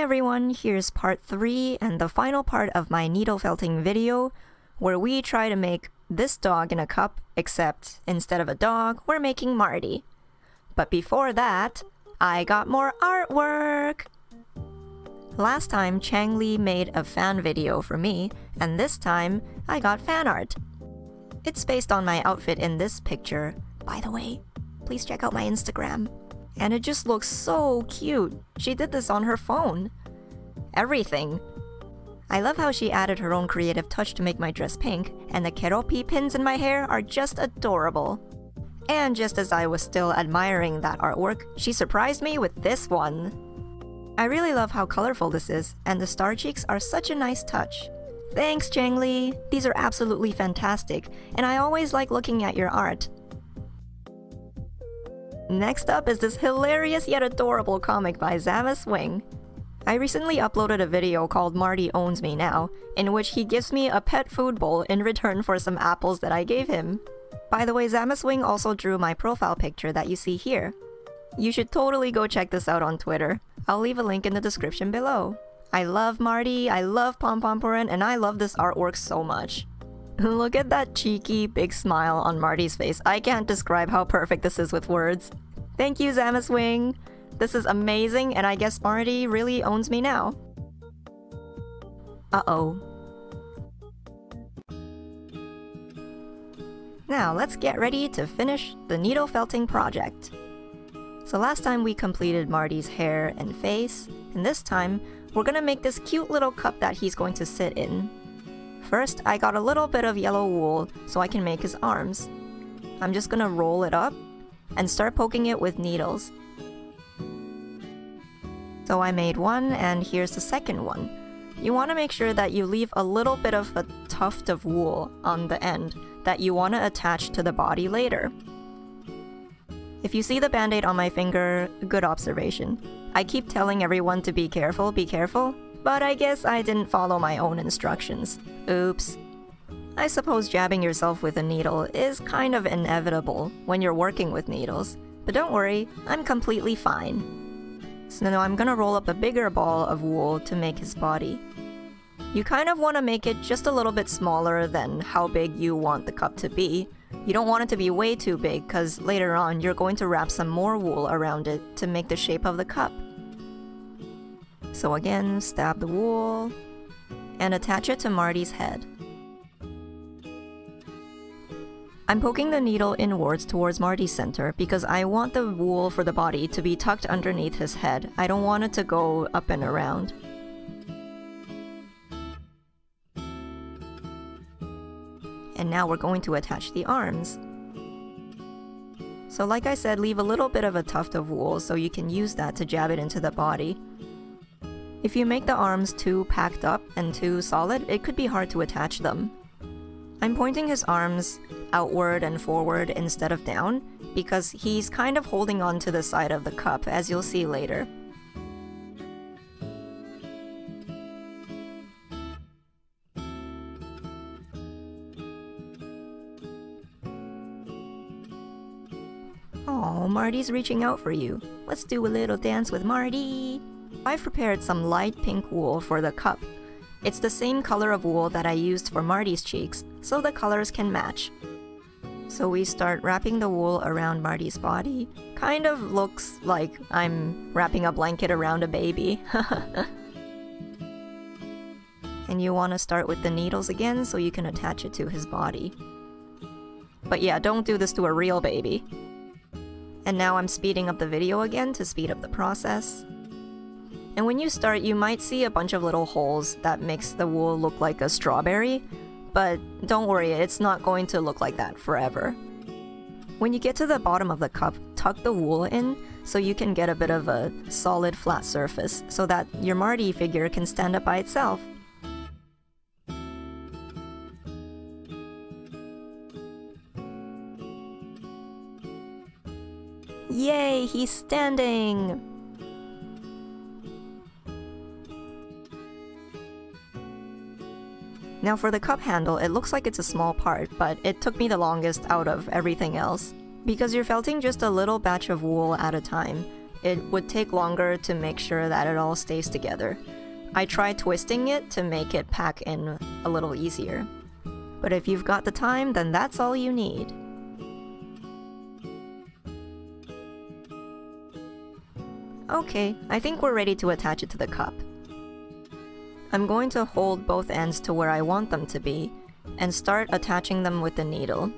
everyone, here's part 3 and the final part of my needle felting video, where we try to make this dog in a cup, except instead of a dog, we're making Marty. But before that, I got more artwork! Last time, Chang Li made a fan video for me, and this time, I got fan art. It's based on my outfit in this picture. By the way, please check out my Instagram. And it just looks so cute. She did this on her phone. Everything. I love how she added her own creative touch to make my dress pink, and the keropi pins in my hair are just adorable. And just as I was still admiring that artwork, she surprised me with this one. I really love how colorful this is, and the star cheeks are such a nice touch. Thanks, Chang Li! These are absolutely fantastic, and I always like looking at your art. Next up is this hilarious yet adorable comic by Zamas Wing. I recently uploaded a video called Marty Owns Me Now, in which he gives me a pet food bowl in return for some apples that I gave him. By the way, Zamas Wing also drew my profile picture that you see here. You should totally go check this out on Twitter. I'll leave a link in the description below. I love Marty, I love Pom Pom Purin, and I love this artwork so much. Look at that cheeky, big smile on Marty's face. I can't describe how perfect this is with words. Thank you, Zamas Wing! This is amazing, and I guess Marty really owns me now. Uh-oh. Now, let's get ready to finish the needle felting project. So last time we completed Marty's hair and face, and this time, we're gonna make this cute little cup that he's going to sit in. First, I got a little bit of yellow wool so I can make his arms. I'm just gonna roll it up and start poking it with needles. So I made one, and here's the second one. You want to make sure that you leave a little bit of a tuft of wool on the end that you want to attach to the body later. If you see the band-aid on my finger, good observation. I keep telling everyone to be careful, but I guess I didn't follow my own instructions. Oops. I suppose jabbing yourself with a needle is kind of inevitable when you're working with needles, but don't worry, I'm completely fine. So now I'm gonna roll up a bigger ball of wool to make his body. You kind of want to make it just a little bit smaller than how big you want the cup to be. You don't want it to be way too big, because later on you're going to wrap some more wool around it to make the shape of the cup. So again, stab the wool and attach it to Marty's head. I'm poking the needle inwards towards Marty's center because I want the wool for the body to be tucked underneath his head. I don't want it to go up and around. And now we're going to attach the arms. So like I said, leave a little bit of a tuft of wool so you can use that to jab it into the body. If you make the arms too packed up and too solid, it could be hard to attach them. I'm pointing his arms outward and forward instead of down because he's kind of holding on to the side of the cup, as you'll see later. Oh, Marty's reaching out for you. Let's do a little dance with Marty. I've prepared some light pink wool for the cup. It's the same color of wool that I used for Marty's cheeks, so the colors can match. So we start wrapping the wool around Marty's body. Kind of looks like I'm wrapping a blanket around a baby. And you want to start with the needles again so you can attach it to his body. But yeah, don't do this to a real baby. And now I'm speeding up the video again to speed up the process. And when you start, you might see a bunch of little holes that makes the wool look like a strawberry, but don't worry, it's not going to look like that forever. When you get to the bottom of the cup, tuck the wool in so you can get a bit of a solid flat surface so that your Marty figure can stand up by itself. Yay, he's standing! Now for the cup handle, it looks like it's a small part, but it took me the longest out of everything else. Because you're felting just a little batch of wool at a time, it would take longer to make sure that it all stays together. I tried twisting it to make it pack in a little easier. But if you've got the time, then that's all you need. Okay, I think we're ready to attach it to the cup. I'm going to hold both ends to where I want them to be and start attaching them with the needle.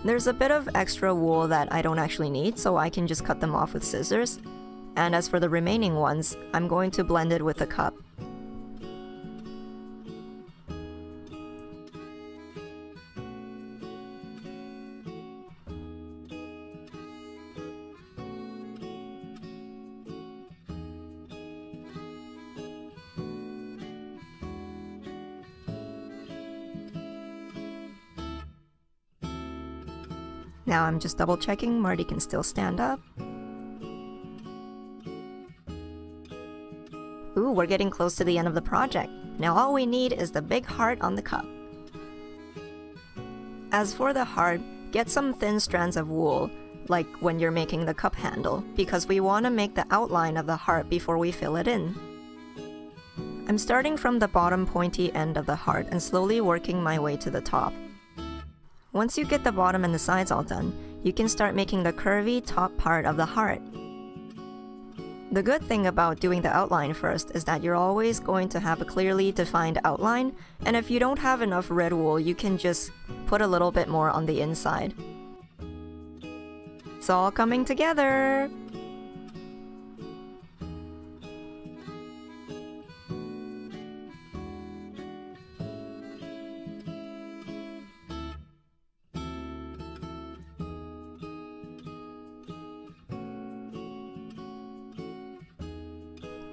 There's a bit of extra wool that I don't actually need, so I can just cut them off with scissors. And as for the remaining ones, I'm going to blend it with the cup. Now I'm just double checking Marty can still stand up. Ooh, we're getting close to the end of the project. Now all we need is the big heart on the cup. As for the heart, get some thin strands of wool, like when you're making the cup handle, because we want to make the outline of the heart before we fill it in. I'm starting from the bottom pointy end of the heart and slowly working my way to the top. Once you get the bottom and the sides all done, you can start making the curvy top part of the heart. The good thing about doing the outline first is that you're always going to have a clearly defined outline, and if you don't have enough red wool, you can just put a little bit more on the inside. It's all coming together!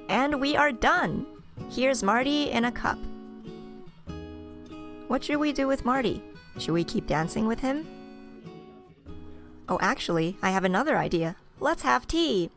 And we are done! Here's Marty in a cup. What should we do with Marty? Should we keep dancing with him? Oh, actually, I have another idea. Let's have tea!